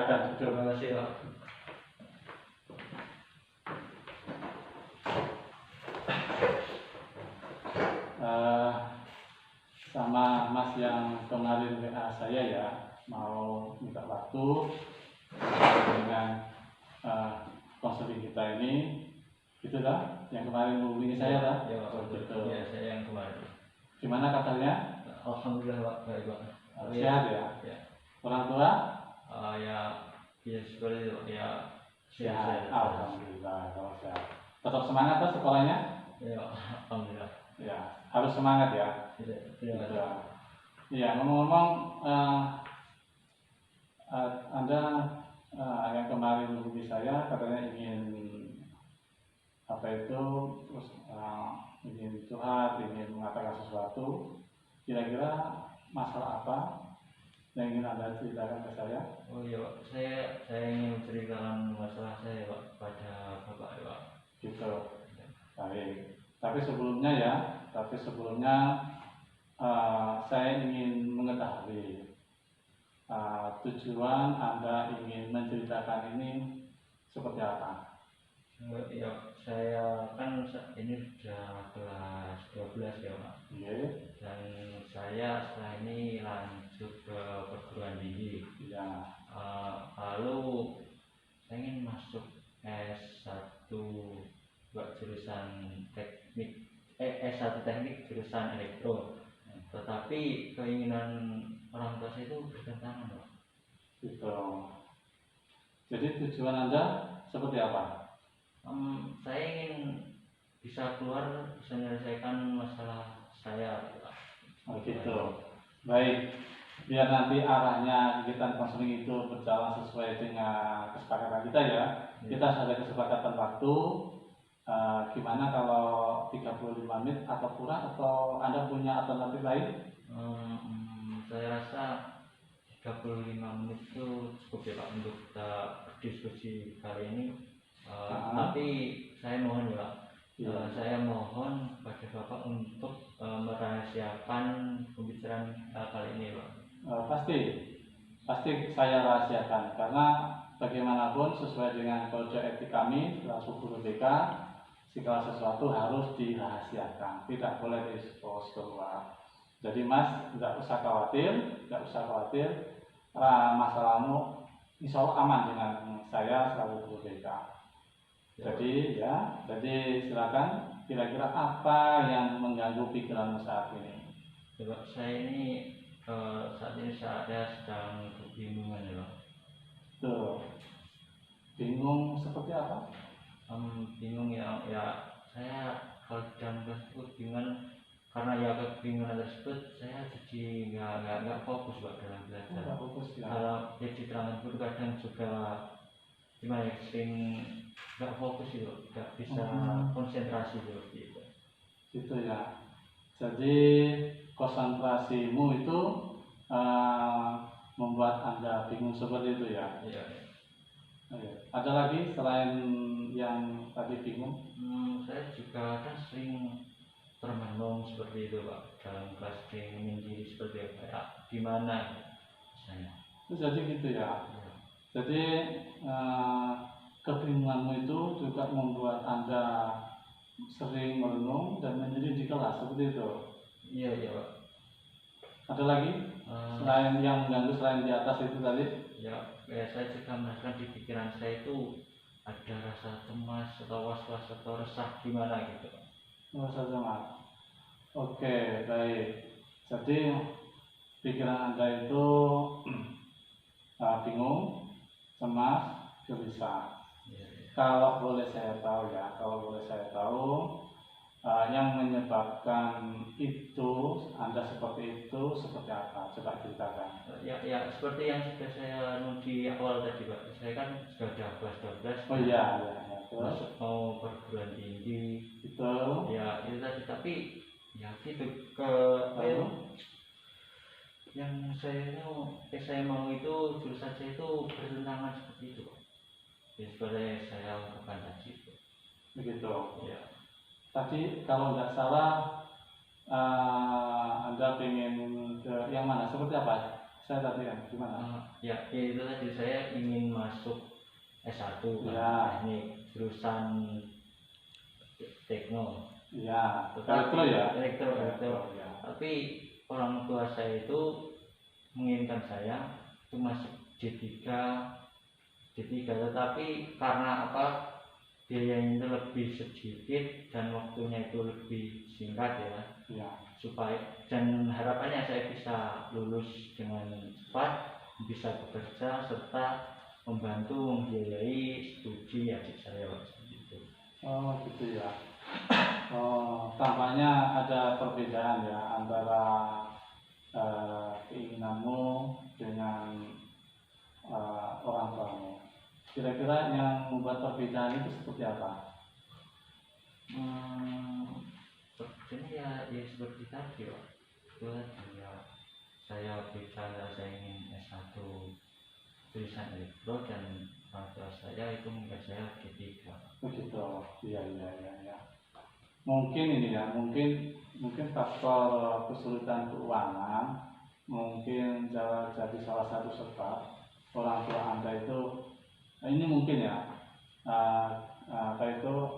Silakan duduk. Terima kasih Pak. Sama Mas yang kemarin WA saya ya, mau minta waktu dengan konseling kita ini, gitu dah, yang kemarin hubungi saya dah. Ya Pak, gitu. Ya, saya yang kemarin. Gimana kabarnya? Alhamdulillah Pak, baik Pak. Sehat ya? Ya. Orang tua? Ya seperti itu ya. Sehat. Alhamdulillah kalau sehat. Tetap semangat tuh sekolahnya? Ya, alhamdulillah. Ya, harus semangat ya. Iya, ngomong-ngomong, Anda yang kemarin menghubungi saya katanya ingin terus ingin curhat, ingin mengatakan sesuatu. Kira-kira masalah apa yang ingin Anda ceritakan ke saya? Oh iya Pak, saya ingin menceritakan masalah saya Pak pada Bapak ya Pak. Gitu. Baik. Tapi sebelumnya saya ingin mengetahui tujuan Anda ingin menceritakan ini seperti apa? Ya, saya kan ini sudah kelas 12 ya Pak. Dan saya setelah ini lanjut ke perguruan tinggi. Ya. Lalu saya ingin masuk S1 buat jurusan teknik S1 teknik jurusan elektro. Tetapi keinginan orang tua saya itu bertentangan Pak. Gitu. Jadi tujuan Anda seperti apa? Saya ingin bisa keluar, bisa menyelesaikan masalah saya. Gitu. Baik, biar nanti arahnya kegiatan konseling itu berjalan sesuai dengan kesepakatan kita ya. Kita sudah ada kesepakatan waktu. Gimana kalau 35 menit atau kurang, atau Anda punya alternatif lain? Saya rasa 35 menit itu cukup ya Pak untuk kita berdiskusi kali ini. Tapi saya mohon ya Pak, saya mohon pada Bapak untuk merahasiakan pembicaraan kali ini Pak. Pasti saya rahasiakan, karena bagaimanapun sesuai dengan kode etik kami selaku guru BK, segala sesuatu harus dirahasiakan, tidak boleh diekspos keluar. Jadi Mas tidak usah khawatir, masalahmu insya Allah aman dengan saya selaku guru BK. Jadi silakan, kira-kira apa yang mengganggu pikiranmu saat ini? Coba saya ini saat ini saya sedang kebingungan ya Pak. Tuh, bingung seperti apa? Bingung ya saya kalau dalam kelas itu bingung, karena ya kebingungan tersebut saya jadi nggak fokus Pak dalam belajar. Nggak fokus ya. Kalau jadi terangan guru kadang juga gimana ya, sering nggak fokus itu, nggak bisa konsentrasi seperti itu. Gitu ya. Jadi konsentrasimu itu membuat Anda bingung seperti itu ya? Iya. Ada lagi selain yang tadi bingung? Saya juga kan sering termenung seperti itu Pak, dalam kelas ingin diri seperti apa ya, gimana saya. Jadi gitu ya. Jadi kebingunganmu itu juga membuat Anda sering merenung dan menyendiri di kelas seperti itu. Iya Pak. Ada lagi selain yang mengganggu, selain di atas itu tadi? Ya saya juga merasakan di pikiran saya itu ada rasa cemas atau was-was atau resah gimana gitu. Rasa cemas. Oke, baik. Jadi pikiran Anda itu bingung, cemas, gelisah. Kalau boleh saya tahu, yang menyebabkan itu Anda seperti itu seperti apa? Coba ceritakan. Ya seperti yang sudah saya di awal tadi Pak. Saya kan sudah 12. Oh iya. Masuk mau perguruan tinggi. Betul. Ya itu tadi, tapi ya gitu yang saya mau itu jurusan saya itu bertentangan seperti itu Pak. Ya seperti saya ungkapkan tadi itu. Begitu. Ya. Tadi kalau nggak salah Anda pengen ke yang mana? Seperti apa? saya tadi kan gimana? Ya itu tadi saya ingin masuk S1 Ya. teknik jurusan tekno. Ya, Tetapi elektro ya. elektro. Ya. Tapi orang tua saya itu menginginkan saya itu masuk D3, tetapi karena apa, biayanya itu lebih sedikit dan waktunya itu lebih singkat ya. Ya. Supaya dan harapannya saya bisa lulus dengan cepat, bisa bekerja serta membantu membiayai studi adik saya waktu itu. Oh gitu ya. Oh, tampaknya ada perbedaan ya antara keinginanmu dengan orang tuamu. Kira-kira yang membuat perbedaan itu seperti apa? Sepertinya ya seperti tadi Pak. Itu tadi ya, saya bicara saya ingin S1 tulisan elektro dan orang tua saya itu mengingat saya D3. Begitu. Iya. Mungkin ini ya, mungkin faktor kesulitan keuangan mungkin jadi salah satu sebab orang tua Anda itu ini mungkin ya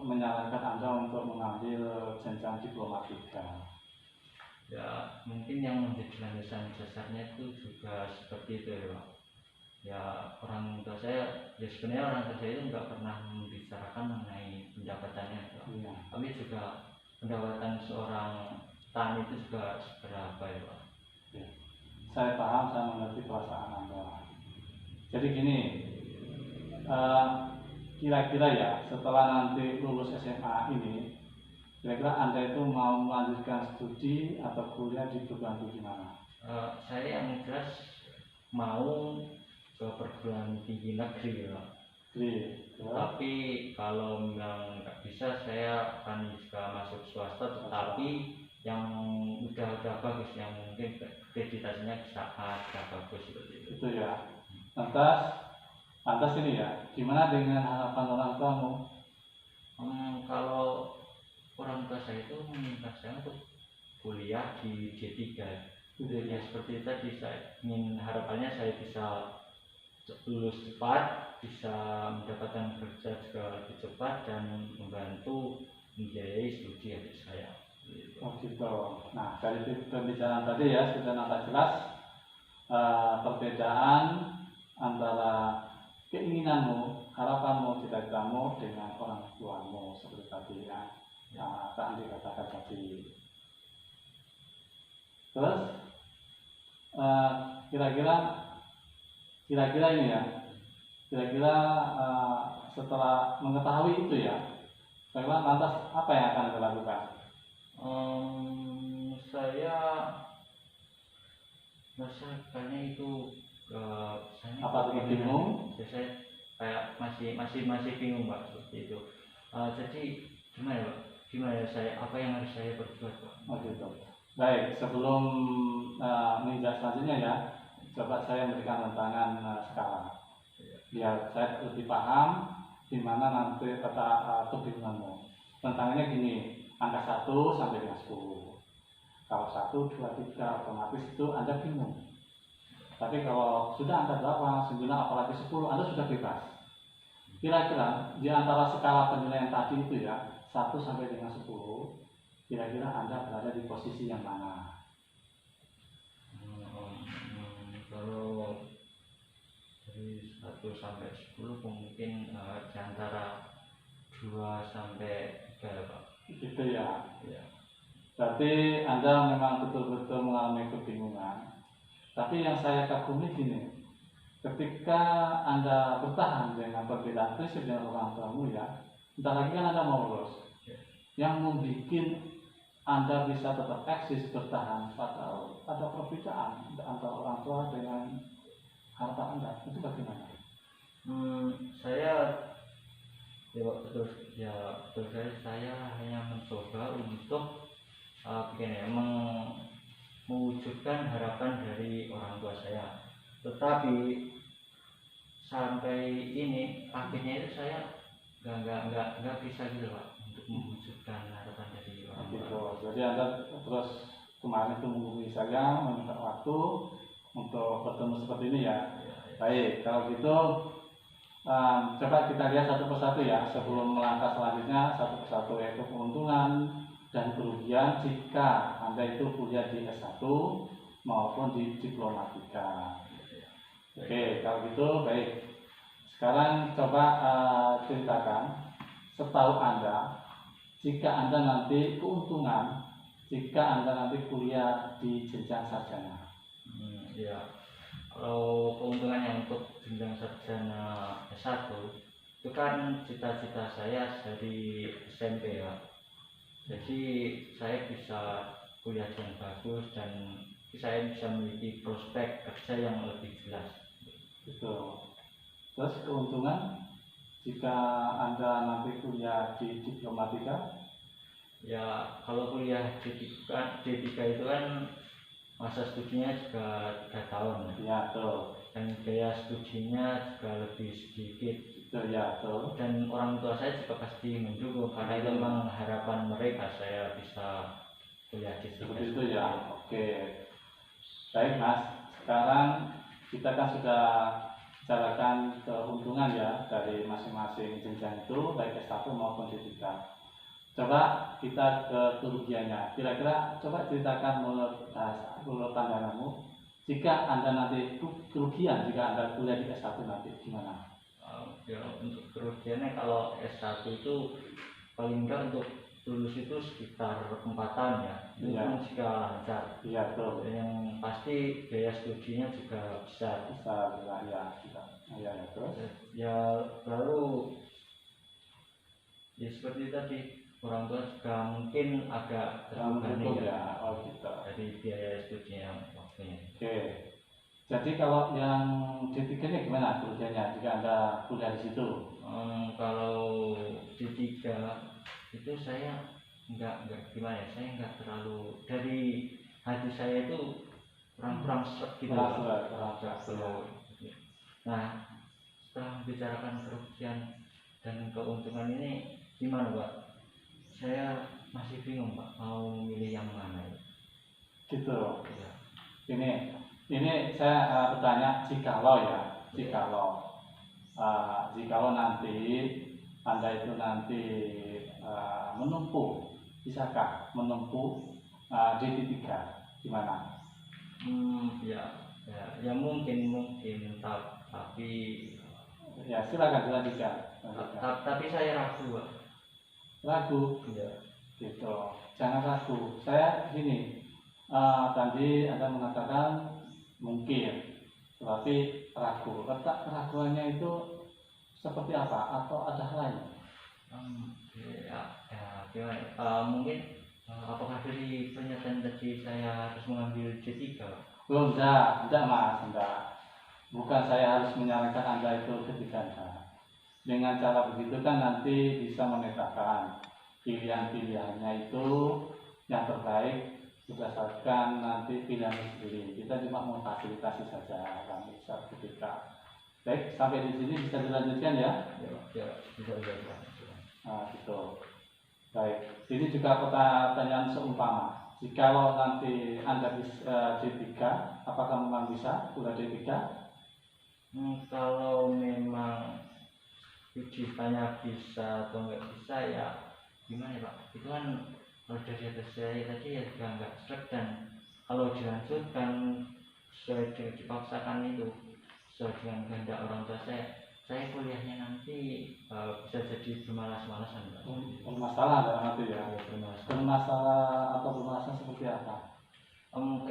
menyarankan Anda untuk mengambil jenjang diploma 3. Ya mungkin yang menjadi landasan dasarnya itu juga seperti itu ya Pak. Ya orang tua saya, ya sebenarnya orang tua saya itu nggak pernah membicarakan mengenai pendapatannya Pak. Iya. Tapi juga pendapatan seorang tani itu juga seberapa ya Pak. Ya. Saya paham, saya mengerti perasaan Anda. Jadi gini, kira-kira ya setelah nanti lulus SMA ini, kira-kira Anda itu mau melanjutkan studi atau kuliah di perguruan tinggi mana? Saya yang jelas mau ke perguruan tinggi negeri ya Pak. Tapi kalau memang nggak bisa, saya akan juga masuk swasta, tetapi yang udah bagus, yang mungkin akreditasinya sangat bagus seperti itu. Itu ya. Lantas ini ya, gimana dengan harapan orang tuamu? Kalau orang tua saya itu meminta saya untuk kuliah di D3. Ya seperti tadi, saya ingin harapannya saya bisa lulus cepat, bisa mendapatkan kerja juga lebih cepat dan membantu membiayai studi adik saya. Oh gitu. Nah dari pembicaraan tadi ya sudah nampak jelas perbedaan antara keinginanmu, harapanmu, cita-citamu dengan orang tuamu seperti tadi ya, Kak Andi katakan tadi. Terus kira-kira ini ya, setelah mengetahui itu ya, bagaimana lantas apa yang akan Anda lakukan? Saya merasa kayaknya itu saya apa tuh bingung? Saya kayak masih bingung Pak seperti itu. Jadi gimana saya, apa yang harus saya perbuat Pak? Oh gitu. Baik, sebelum menginjak selanjutnya ya, coba saya memberikan tantangan sekarang biar saya lebih paham di mana nanti kebingunganmu. Tantangannya gini, angka 1 sampai dengan 10. Kalau 1, 2, 3 otomatis itu Anda bingung. Tapi kalau sudah Anda 8, 9, apalagi 10, Anda sudah bebas. Kira-kira di antara skala penilaian tadi itu ya, 1 sampai dengan 10, kira-kira Anda berada di posisi yang mana? Kalau dari 1 sampai 10 mungkin di antara 2 sampai 3 ya Pak. Gitu ya. Ya. Berarti Anda memang betul-betul mengalami kebingungan. Tapi yang saya kagumi gini, ketika Anda bertahan dengan perbedaan prinsip dengan orang tuamu ya, entah lagi kan Anda mau lulus. Yang membuat Anda bisa tetap eksis bertahan pada perbedaan antara orang tua dengan harapan Anda, itu bagaimana? Saya hanya mencoba untuk mewujudkan harapan dari orang tua saya. Tetapi sampai ini akhirnya itu saya nggak bisa gitu Pak untuk mewujudkan harapan dari orang tua. Jadi Anda terus kemarin itu menghubungi saya meminta waktu untuk bertemu seperti ini ya. Ya, ya. Baik, kalau gitu coba kita lihat satu persatu ya sebelum melangkah selanjutnya, satu persatu, yaitu keuntungan dan kerugian jika Anda itu kuliah di S1 maupun di Diplomatika. Oke, kalau gitu baik. Sekarang coba ceritakan setahu Anda, jika Anda nanti keuntungan, jika Anda nanti kuliah di jenjang sarjana. Ya, kalau keuntungannya untuk jenjang sarjana S1 itu kan cita-cita saya dari SMP ya. Jadi saya bisa kuliah yang bagus dan saya bisa memiliki prospek kerja yang lebih jelas. Betul. Terus keuntungan jika Anda nanti kuliah di Diplomatika? Ya, kalau kuliah D3 itu kan masa studinya juga 3 tahun Ya, betul. dan biaya studinya juga lebih sedikit. Betul ya, betul. Dan orang tua saya juga pasti mendukung karena itu memang harapan mereka saya bisa kuliah di sini. Seperti itu ya. Oke. Baik Mas, sekarang kita kan sudah bicarakan keuntungan ya dari masing-masing jenjang itu, baik S1 maupun D3. Coba kita ke kerugiannya. Kira-kira coba ceritakan menurut pandanganmu, jika Anda nanti kerugian jika Anda kuliah di S1 nanti gimana? Ya, untuk kerugiannya kalau S1 itu paling enggak untuk lulus itu sekitar 4 tahun ya. Itu Iya. pun jika lancar. Iya, betul. Dan yang pasti biaya studinya juga besar. Bisa, ya, kita. Ya, terus. Ya, lalu ya seperti tadi, orang tua juga mungkin agak terbebani ya. Oh gitu. dari biaya studinya waktunya. Oke. Jadi kalau yang D3 nya gimana kerugiannya jika Anda kuliah di situ? Kalau D3 itu saya enggak gimana ya, saya enggak terlalu, dari hati saya itu kurang seret gitu. Nah, setelah membicarakan kerugian dan keuntungan ini gimana Pak? Saya masih bingung Pak, mau milih yang mana ya? Gitu. Ya. Ini saya bertanya jikalau nanti Anda itu nanti menempuh, bisakah menempuh D3 gimana? Ya mungkin tapi Ya silakan dilanjutkan. Tapi saya ragu Pak. Ragu? Ya. Gitu. Jangan ragu. Saya gini. Tadi Anda mengatakan mungkin, tetapi ragu. Letak keraguannya itu seperti apa? Atau ada hal lain? Mungkin apakah dari pernyataan tadi saya harus mengambil D3? Oh, enggak Mas, enggak. Bukan saya harus menyarankan Anda itu ketiga. Dengan cara begitu kan nanti bisa memetakan pilihan-pilihannya itu yang terbaik berdasarkan nanti pilihan sendiri. Kita cuma memfasilitasi saja kan ketika. Baik, sampai di sini bisa dilanjutkan ya? Ya, bisa. Nah, gitu. Baik, ini juga pertanyaan seumpama. Jikalau nanti Anda bisa D3, apakah memang bisa kuliah D3? Kalau memang ujiannya bisa atau nggak bisa ya gimana ya Pak? Itu kan kalau dari atas saya tadi ya juga nggak seret, dan kalau dilanjutkan sesuai dengan dipaksakan itu sesuai dengan kehendak orang tua saya kuliahnya nanti bisa jadi bermalas-malasan Pak. Bermasalah dalam arti ya? Bermasalah atau bermasalah seperti apa?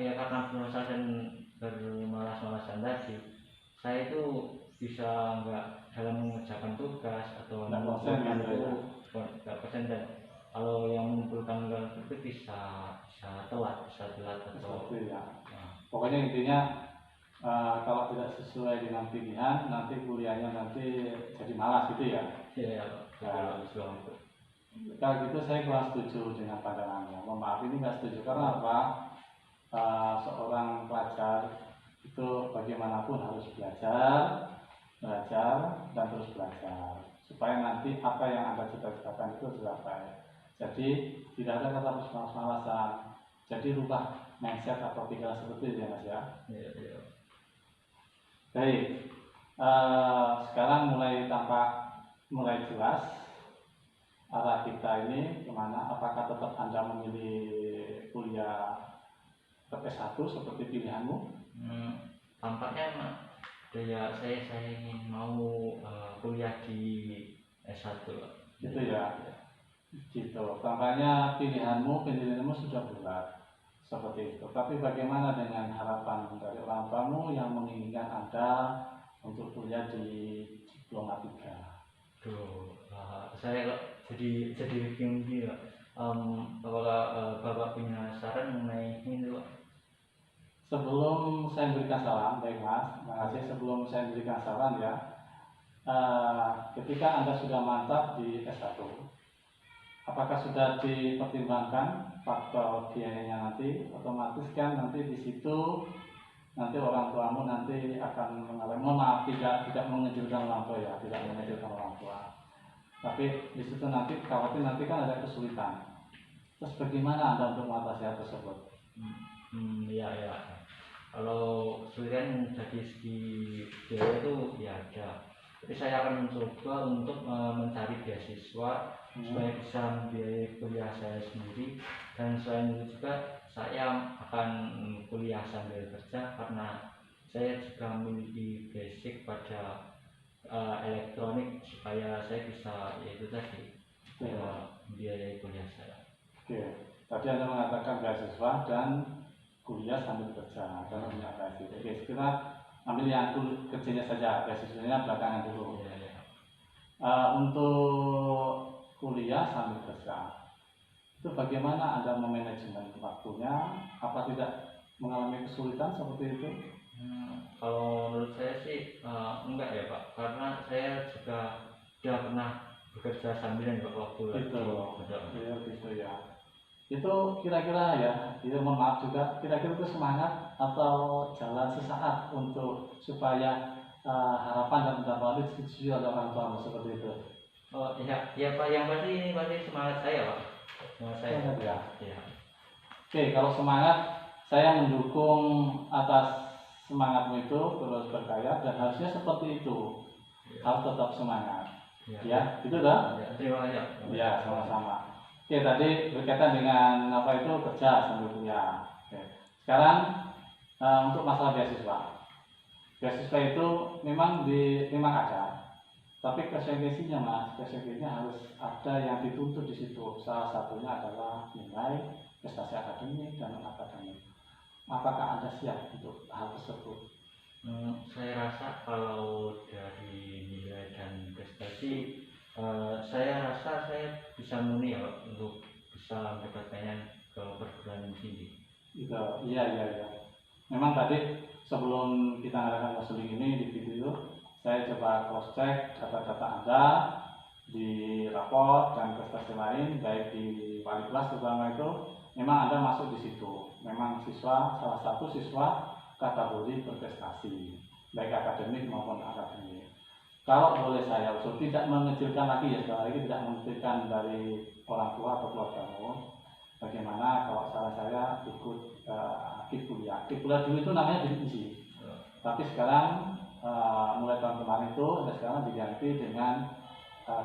Ya karena bermalas-malasan tadi, saya itu bisa nggak dalam mengerjakan tugas atau mengumpulkan itu nggak persen, dan kalau yang mengumpulkan itu bisa telat atau ya. Pokoknya intinya kalau tidak sesuai dengan pilihan nanti kuliahnya nanti jadi malas gitu ya. Iya. Kalau gitu saya kurang setuju dengan pandangannya. Mohon maaf, ini nggak setuju karena apa? Seorang pelajar itu bagaimanapun harus belajar dan terus belajar supaya nanti apa yang Anda cita-citakan itu tercapai. Jadi tidak ada kata malas-malasan. Jadi rubah mindset atau pikiran seperti itu ya Mas ya. Iya, iya. Baik, sekarang mulai jelas arah kita ini kemana. Apakah tetap Anda memilih kuliah S1 seperti pilihanmu? Tampaknya ya saya ingin mau kuliah di S1. Gitu ya. Gitu. Tampaknya pilihanmu sudah bulat seperti itu. Tapi bagaimana dengan harapan dari orang tuamu yang menginginkan Anda untuk kuliah di diploma 3? Saya kok jadi bingung gitu. Apakah Bapak punya saran mengenai ini, Pak? Sebelum saya memberikan saran, baik Mas, terima kasih. Sebelum saya memberikan saran ya, ketika Anda sudah mantap di S1, apakah sudah dipertimbangkan faktor biayanya nanti? Otomatis kan nanti di situ nanti orang tuamu nanti akan mengalami, mohon maaf, tidak mengejutkan orang tua ya, tidak mengejutkan orang tua. Tapi di situ nanti khawatir nanti kan ada kesulitan. Terus bagaimana Anda untuk mengatasi hal tersebut? Ya. Kalau kesulitan dari segi biaya itu ya ada. Tapi saya akan mencoba untuk mencari beasiswa supaya bisa membiayai kuliah saya sendiri, dan selain itu juga saya akan kuliah sambil kerja karena saya juga memiliki basic pada elektronik supaya saya bisa yaitu tadi membiayai kuliah saya. Oke, tadi Anda mengatakan beasiswa dan kuliah sambil kerja dan punya basic. Oke, kita ambil yang kerjanya saja, beasiswanya belakangan dulu. Untuk kuliah sambil kerja, itu bagaimana Anda memanajemen waktunya? Apa tidak mengalami kesulitan seperti itu? Kalau menurut saya sih enggak ya Pak, karena saya juga sudah pernah bekerja sambilan waktu itu gitu ya. Itu kira-kira ya, itu mohon maaf juga, kira-kira itu semangat atau jalan sesaat untuk supaya harapan dan pendapat itu disetujui oleh orang tua seperti itu? Oh iya Pak, yang pasti ini pasti semangat saya Pak. Semangat ya. Iya. Oke, kalau semangat saya mendukung atas semangatmu itu terus berkarya dan harusnya seperti itu. Harus tetap semangat. Ya, itu dah. Terima kasih. Ya, sama-sama. Oke, tadi berkaitan dengan apa itu kerja sambil kuliah. Oke. Sekarang untuk masalah beasiswa. Beasiswa itu memang ada, tapi konsekuensinya Mas, konsekuensinya harus ada yang dituntut di situ. Salah satunya adalah nilai, prestasi akademik dan non akademik. Apakah Anda siap untuk hal tersebut? Saya rasa kalau dari nilai dan prestasi, saya rasa saya bisa memenuhi ya untuk bisa mendapatkannya ke perguruan tinggi. Iya. Memang tadi sebelum kita mengadakan konseling ini di video, saya coba cross check data-data Anda di raport dan prestasi lain, baik di wali kelas terutama itu, memang Anda masuk di situ. Memang salah satu siswa kategori berprestasi, baik akademik maupun akademik. Kalau boleh saya usul, tidak mengecilkan lagi ya, sekali lagi tidak mengecilkan dari orang tua atau keluargamu. Bagaimana kalau saran saya ikut KIP kuliah. KIP kuliah dulu itu namanya diisi, tapi sekarang mulai tahun kemarin itu sekarang diganti dengan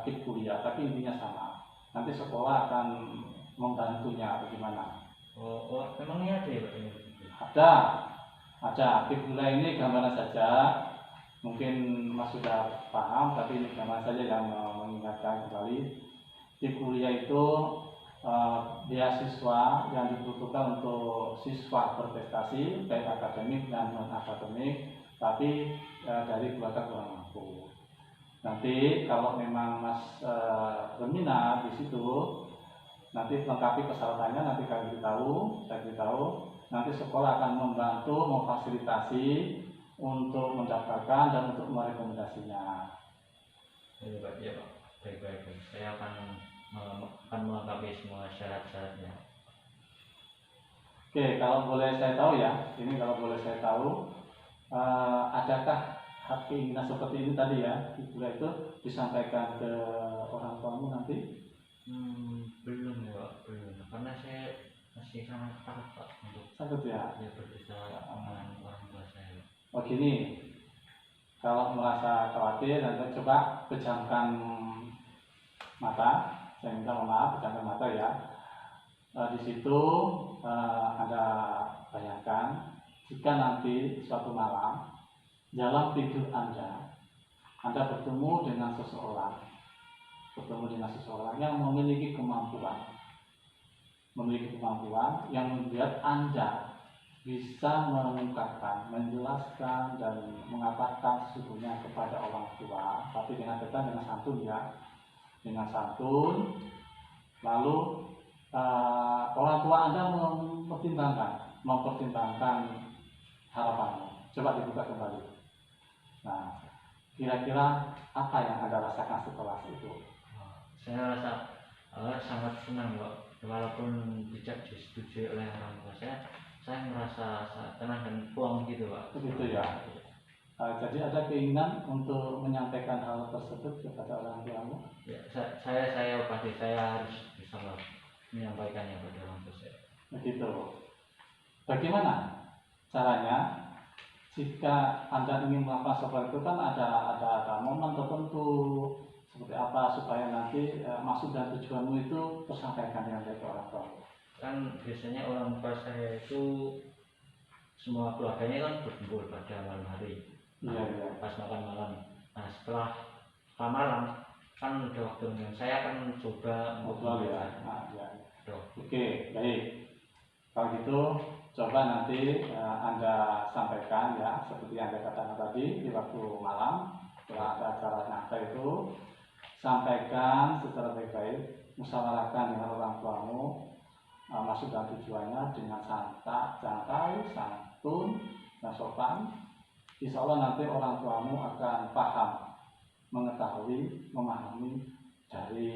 KIP kuliah, tapi intinya sama. Nanti sekolah akan membantunya bagaimana. Memangnya ada ya Pak? Ada. KIP kuliah ini gambaran saja. Mungkin Mas sudah paham, tapi ini gambaran saja yang mengingatkan kembali. KIP kuliah itu beasiswa yang dibutuhkan untuk siswa berprestasi baik akademik dan non akademik, tapi dari keluarga kurang mampu. Nanti kalau memang Mas berminat di situ, nanti lengkapi persyaratannya, nanti saya beritahu. Nanti sekolah akan membantu memfasilitasi untuk mendaftarkan dan untuk merekomendasinya. Iya Pak. Baik. Saya akan melengkapi semua syarat-syaratnya. Oke, kalau boleh saya tahu adakah hak keinginan seperti ini tadi ya, kuliah itu disampaikan ke orang tuamu nanti? Belum ya Pak, belum. Karena saya masih sangat takut Pak untuk Sakit ya. ya berbicara dengan orang tua saya. Oh gini, kalau merasa khawatir nanti coba pejamkan mata. Saya minta maaf, pejamkan mata ya. Di situ Anda bayangkan jika nanti suatu malam dalam tidur Anda bertemu dengan seseorang yang memiliki kemampuan yang membuat Anda bisa mengungkapkan, menjelaskan dan mengatakan sesungguhnya kepada orang tua, tapi dengan santun ya, dengan santun. Lalu orang tua Anda mempertimbangkan harapanmu. Coba dibuka kembali. Nah, kira-kira apa yang Anda rasakan setelah itu? Saya rasa sangat senang Pak, walaupun tidak disetujui oleh orang tua saya merasa sangat tenang dan puas gitu Pak. Begitu ya. Jadi ada keinginan untuk menyampaikan hal tersebut kepada orang tuamu? Ya, saya pasti saya harus bisa menyampaikannya kepada orang tua saya. Begitu. Bagaimana caranya jika Anda ingin melakukan seperti itu? Kan ada momen tertentu seperti apa supaya nanti maksud dan tujuanmu itu tersampaikan dengan baik ke orang tua. Kan biasanya orang tua saya itu semua keluarganya kan berkumpul pada malam hari. Iya. Pas makan malam. Nah setelah malam kan udah waktu dengan saya akan coba ngobrol ya. Oke, baik. Kalau gitu coba nanti Anda sampaikan ya seperti yang Anda katakan tadi di waktu malam setelah ada acara nyantai itu, sampaikan secara baik-baik, musyawarahkan dengan orang tuamu maksud dan tujuannya dengan santai, santun, dan sopan. Insya Allah nanti orang tuamu akan paham, mengetahui, memahami dari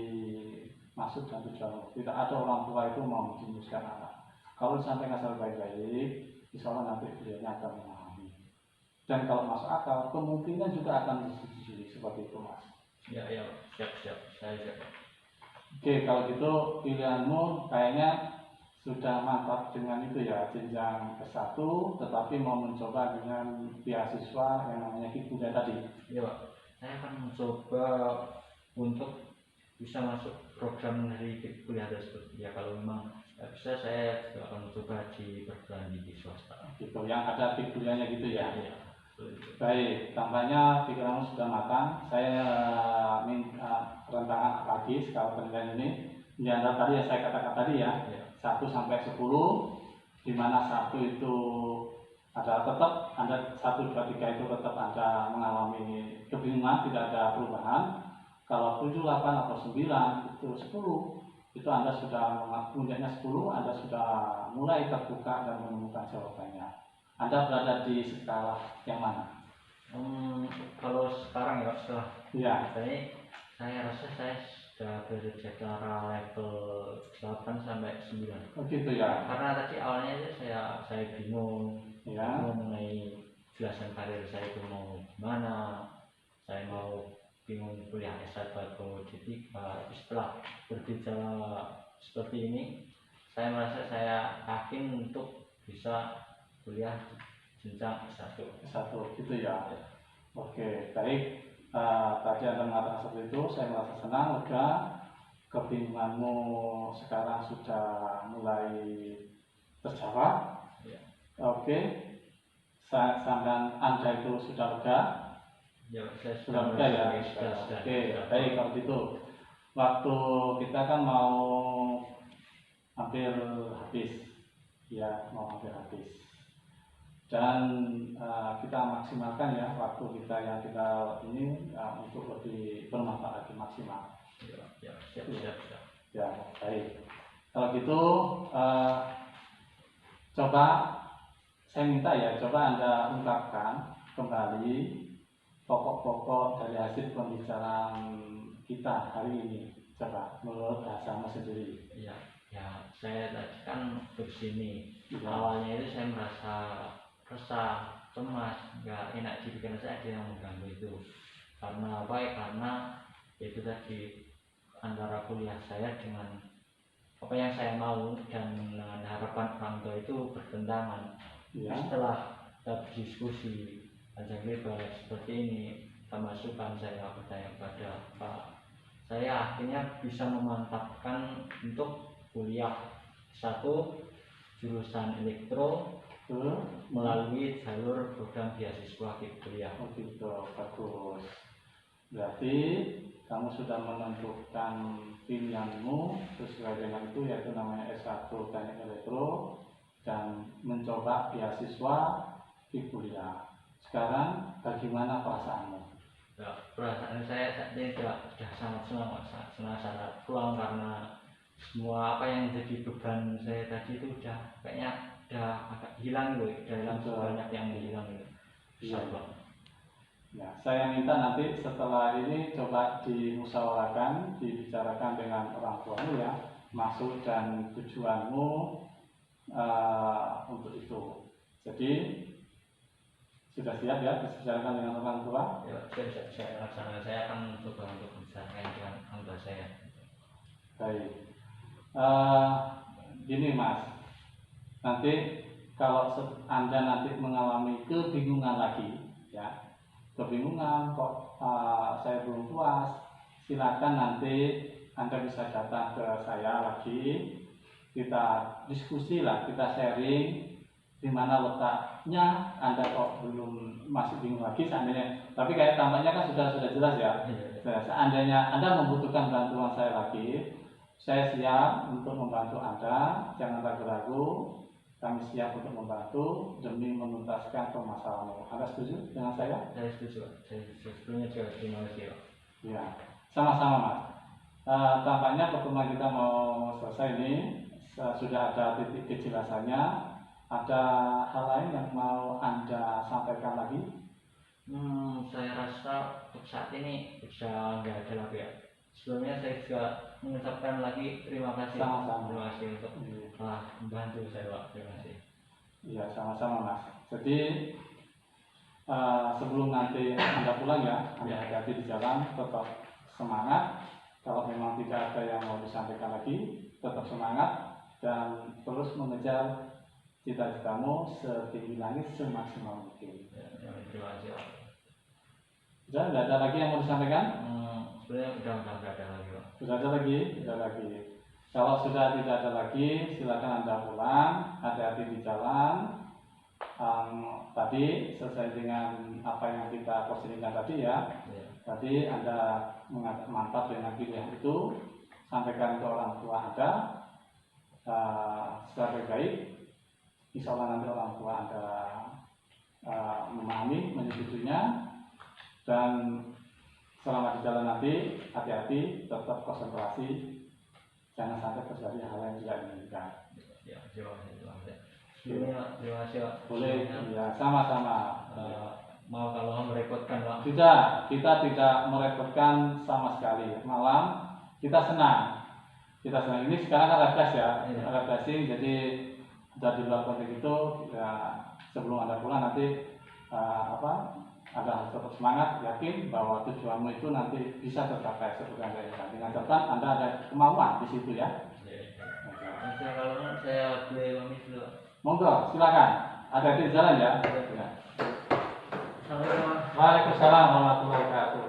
maksud dan tujuanmu. Tidak ada orang tua itu mau menjerumuskan anak. Kalau disampaikan secara baik-baik, insya Allah nanti beliaunya akan memahami. Dan kalau masuk akal, kemungkinan juga akan disetujui seperti itu, Mas. Ya, siap, saya siap. Oke, kalau gitu pilihanmu kayaknya sudah mantap dengan itu ya, jenjang S1, tetapi mau mencoba dengan beasiswa yang namanya Kikuda tadi. Iya Pak, saya akan mencoba untuk bisa masuk program dari kuliah tersebut. Ya kalau memang bisa saya juga akan mencoba di perguruan tinggi swasta. Gitu, yang ada kuliahnya gitu ya. Iya. Baik, tampaknya pikiranmu sudah matang. Saya minta rentangan lagi skala penilaian ini. Di antara tadi yang saya katakan tadi ya, 1 sampai 10, di mana 1 itu ada tetap Anda 1, 2, 3 itu tetap Anda mengalami kebingungan, tidak ada perubahan. Kalau 7, 8 atau 9 itu 10, itu Anda sudah puncaknya 10, Anda sudah mulai terbuka dan menemukan jawabannya. Anda berada di skala yang mana? Kalau sekarang ya setelah saya rasa saya sudah berada di antara level 8 sampai 9. Oh gitu ya. Karena tadi awalnya saya bingung ya, mengenai jelasan karir saya itu mau gimana. Saya mau bingung kuliah S1 atau D3. Setelah berbicara seperti ini, saya merasa saya yakin untuk bisa kuliah jenjang S1 gitu ya. Oke, baik. Tadi Anda mengatakan seperti itu, saya merasa senang, lega. Kebingunganmu sekarang sudah mulai terjawab. ya. Oke, sampai Anda itu sudah lega. Ya, saya sudah lega ya. Oke, baik kalau gitu. Waktu kita kan mau hampir habis, ya mau hampir habis. Dan kita maksimalkan ya waktu kita yang tinggal ini untuk lebih bermanfaat, lebih maksimal. Siap. Ya, baik. Kalau gitu coba saya minta ya, coba Anda ungkapkan kembali pokok-pokok dari hasil pembicaraan kita hari ini. Coba menurut bahasamu sendiri. Ya, saya tadi kan bersini. Awalnya itu saya merasa resah, cemas, nggak enak di pikiran saya ada yang mengganggu itu. Karena apa ya? Karena itu tadi antara kuliah saya dengan apa yang saya mau dan dengan harapan orang tua itu bertentangan. Ya. Setelah kita berdiskusi panjang lebar seperti ini, masukan saya bertanya kepada Pak, saya akhirnya bisa memantapkan untuk kuliah satu jurusan elektro melalui jalur program beasiswa kuliah. Oh gitu, bagus. Berarti kamu sudah menentukan pilihanmu sesuai dengan itu, yaitu namanya S1 Teknik Elektro dan mencoba beasiswa di kuliah. Sekarang bagaimana perasaanmu? Ya, perasaan saya saat ini sudah sangat senang, sangat pulang karena semua apa yang jadi beban saya tadi itu kayaknya udah agak hilang loh, udah hilang banyak yang hilang gitu. Iya. Ya, saya minta nanti setelah ini coba dimusyawarahkan, dibicarakan dengan orang tuamu ya, maksud dan tujuanmu untuk itu. Jadi sudah siap ya dibicarakan dengan orang tua? Ya, saya laksanakan. Saya akan coba untuk membicarakan dengan orang tua saya. Baik. Gini Mas, nanti kalau Anda nanti mengalami kebingungan lagi, ya, kebingungan kok saya belum puas, silakan nanti Anda bisa datang ke saya lagi, kita diskusi lah, kita sharing di mana letaknya Anda kok belum masih bingung lagi seandainya, tapi kayak tampaknya kan sudah jelas ya. Seandainya Anda membutuhkan bantuan saya lagi, saya siap untuk membantu Anda, jangan ragu-ragu. Kami siap untuk membantu demi menuntaskan permasalahanmu. Anda setuju dengan saya? Saya setuju. Saya sebelumnya juga terima kasih. Ya, sama-sama Mas. Tampaknya pertemuan kita mau selesai ini. Sudah ada titik kejelasannya. Ada hal lain yang mau Anda sampaikan lagi? Saya rasa untuk saat ini sudah nggak ada lagi ya. Sebelumnya saya juga mengucapkan lagi terima kasih. Sama-sama. Terima kasih untuk membantu saya, Pak. Terima kasih. Iya, sama-sama Mas. Jadi sebelum nanti Anda pulang ya, Anda hati-hati di jalan, tetap semangat. Kalau memang tidak ada yang mau disampaikan lagi, tetap semangat dan terus mengejar cita-citamu setinggi langit semaksimal mungkin. Terima kasih, Pak. Sudah, tidak ada lagi yang mau disampaikan? Sebenarnya udah nggak ada lagi, Pak. Sudah ada lagi? Sudah lagi. Kalau sudah tidak ada lagi, silakan Anda pulang. Hati-hati di jalan. Tadi selesai dengan apa yang kita posisikan tadi ya. Tadi Anda mantap dengan pilihan itu, sampaikan ke orang tua Anda secara baik. Insya Allah nanti orang tua Anda memahami, menyetujuinya, dan selama di jalan nanti hati-hati, tetap konsentrasi, jangan sampai terjadi hal yang tidak diinginkan. Ya, terima kasih. Terima kasih, Pak. Boleh, ya, sama-sama. Mau kalau merepotkan, Pak. Tidak, kita tidak merepotkan sama sekali. Malam kita senang. Kita senang. Ini sekarang kan refresh ya, refreshing. Jadi dari luar konteks itu, ya, sebelum Anda pulang nanti Anda harus tetap semangat, yakin bahwa tujuanmu itu nanti bisa tercapai seperti Anda inginkan. Dengan catatan Anda ada kemauan di situ ya. Kalau saya boleh pamit dulu. Monggo, silakan. Hati-hati di jalan ya. Waalaikumsalam warahmatullahi wabarakatuh.